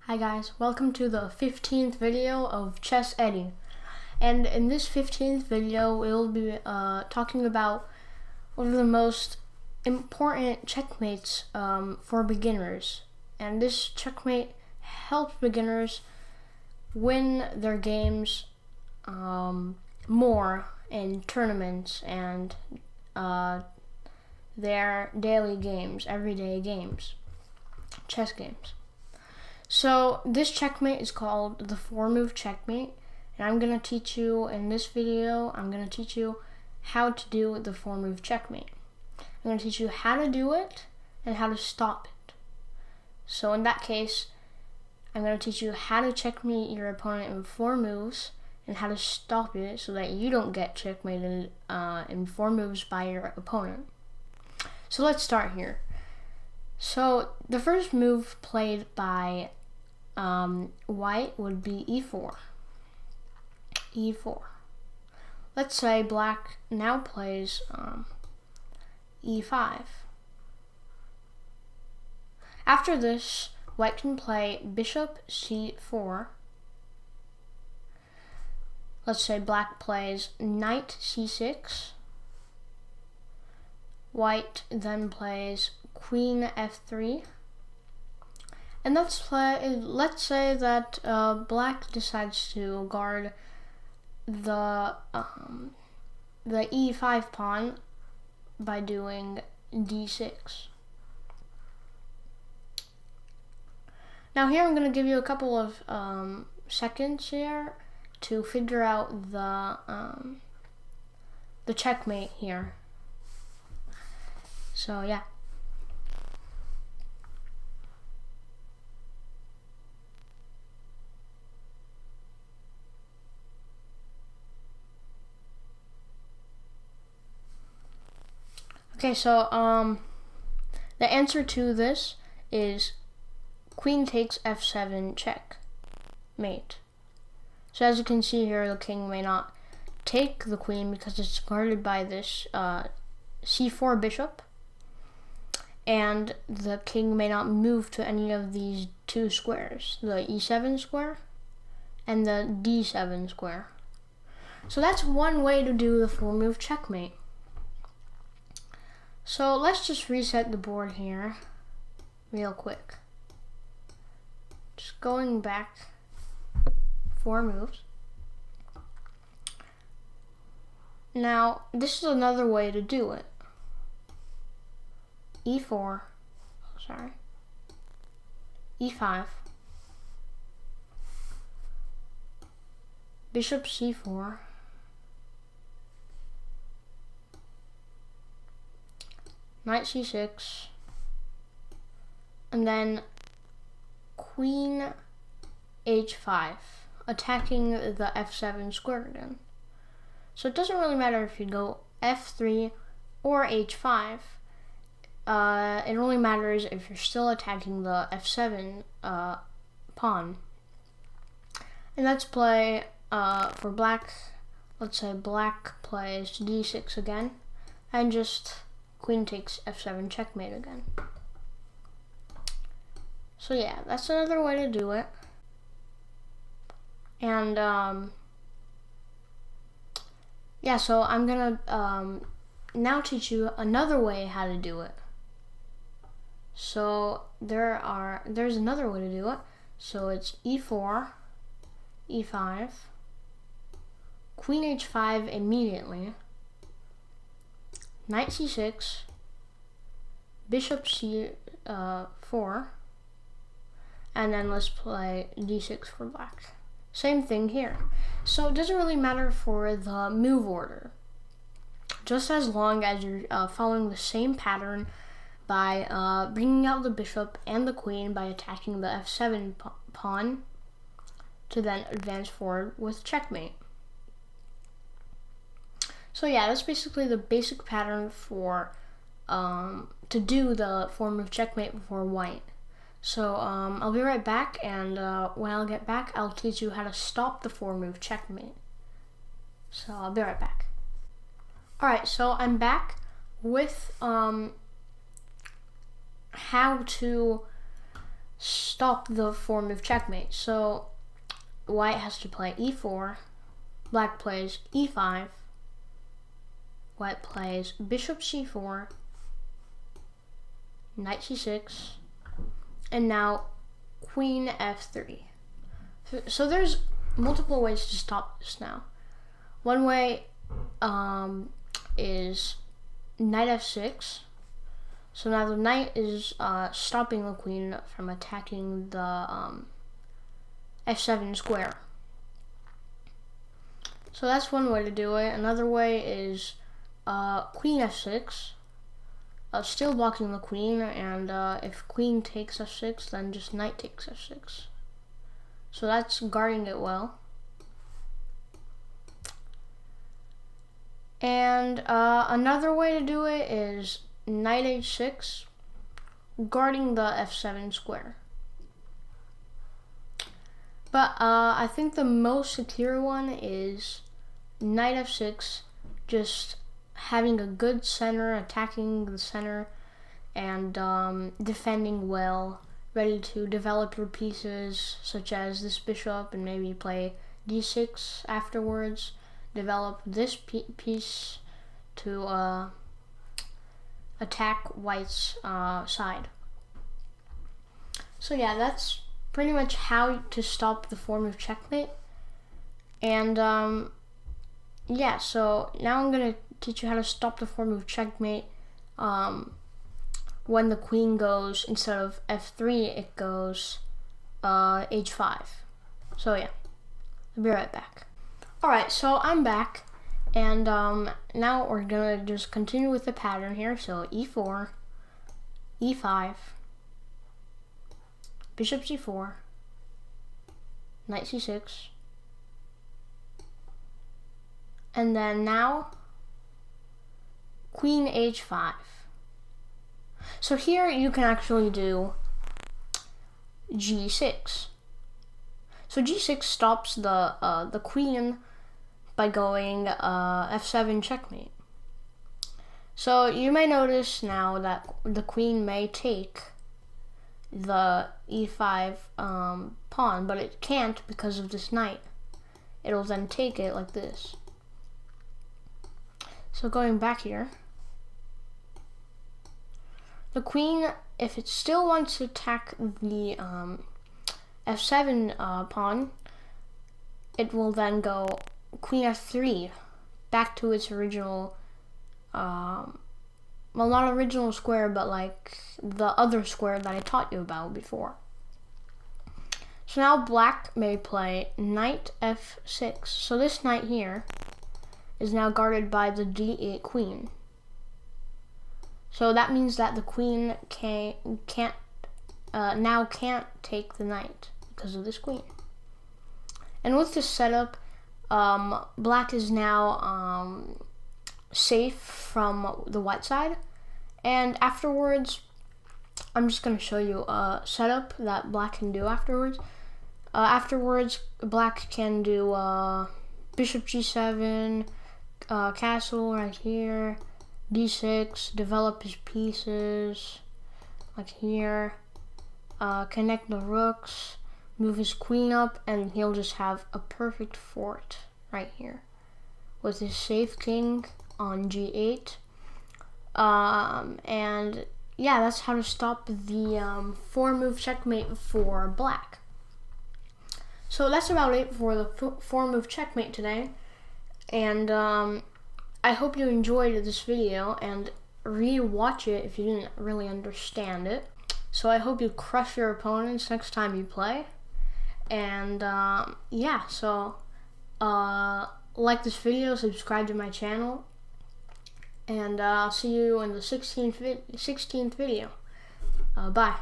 Hi guys, welcome to the 15th video of Chess Eddie. And in this 15th video, we'll be talking about one of the most important checkmates for beginners. And this checkmate helps beginners win their games more in tournaments and their daily games, everyday games, chess games. So this checkmate is called the 4-move checkmate, and I'm going to teach you in this video, I'm going to teach you how to do the 4-move checkmate. I'm going to teach you how to do it and how to stop it. So in that case, I'm going to teach you how to checkmate your opponent in 4 moves and how to stop it so that you don't get checkmated in 4 moves by your opponent. So let's start here. So the first move played by white would be e4. e4. Let's say black now plays e5. After this, white can play bishop c4. Let's say black plays knight c6. White then plays queen f3. And let's say that black decides to guard the e5 pawn by doing d6. Now here I'm going to give you a couple of seconds here to figure out the checkmate here. So yeah. Okay, so the answer to this is queen takes f7 checkmate. So as you can see here, the king may not take the queen because it's guarded by this c4 bishop, and the king may not move to any of these 2 squares, the e7 square and the d7 square. So that's one way to do the 4-move checkmate. So let's just reset the board here real quick. Just going back 4 moves. Now, this is another way to do it. e4, e5, bishop c4, knight c6, and then queen h5, attacking the f7 square again. So it doesn't really matter if you go f3 or h5. It only matters if you're still attacking the f7 pawn. And let's play for black. Let's say black plays d6 again, and just queen takes f7 checkmate again. So yeah, that's another way to do it. And yeah, so I'm gonna now teach you another way how to do it. So there's another way to do it. So it's e4, e5, queen h5 immediately, knight c6, bishop c4, and then let's play d6 for black. Same thing here. So it doesn't really matter for the move order, just as long as you're following the same pattern by bringing out the bishop and the queen by attacking the f7 pawn to then advance forward with checkmate. So yeah, that's basically the basic pattern for to do the 4-move checkmate before white. So I'll be right back, and when I'll get back, I'll teach you how to stop the 4-move checkmate. So I'll be right back. Alright, so I'm back with how to stop the 4-move checkmate. So white has to play e4, black plays e5, white plays bishop c4, knight c6, and now queen f3. So there's multiple ways to stop this now. One way is knight f6. So now the knight is stopping the queen from attacking the f7 square. So that's one way to do it. Another way is queen f6, still blocking the queen, and if queen takes f6, then just knight takes f6. So that's guarding it well. And another way to do it is knight h6, guarding the f7 square. But I think the most secure one is knight f6, just having a good center, attacking the center, and defending well, ready to develop your pieces, such as this bishop, and maybe play d6 afterwards. Develop this piece to attack white's side. So yeah, that's pretty much how to stop the 4-move checkmate. And yeah, so now I'm gonna teach you how to stop the 4-move checkmate when the queen goes, instead of f3, it goes h5. So yeah, I'll be right back. Alright, so I'm back, and now we're gonna just continue with the pattern here. So e4, e5, bishop c4, knight c6, and then now queen h5. So here you can actually do g6. So g6 stops the queen by going f7 checkmate. So you may notice now that the queen may take the e5 pawn, but it can't because of this knight. It'll then take it like this. So going back here, the queen, if it still wants to attack the f7 pawn, it will then go queen f3, back to its original, well, not original square, but like the other square that I taught you about before. So now black may play knight f6. So this knight here is now guarded by the d8 queen. So that means that the queen can't take the knight because of this queen. And with this setup, black is now safe from the white side. And afterwards, I'm just going to show you a setup that black can do afterwards. Afterwards, black can do bishop g7, castle right here, d6, develop his pieces like here, connect the rooks, move his queen up, and he'll just have a perfect fort right here with his safe king on g8. And yeah, that's how to stop the 4-move checkmate for black. So that's about it for the 4-move checkmate today. And I hope you enjoyed this video, and re-watch it if you didn't really understand it. So I hope you crush your opponents next time you play. And yeah, so like this video, subscribe to my channel, and I'll see you in the 16th video. Bye.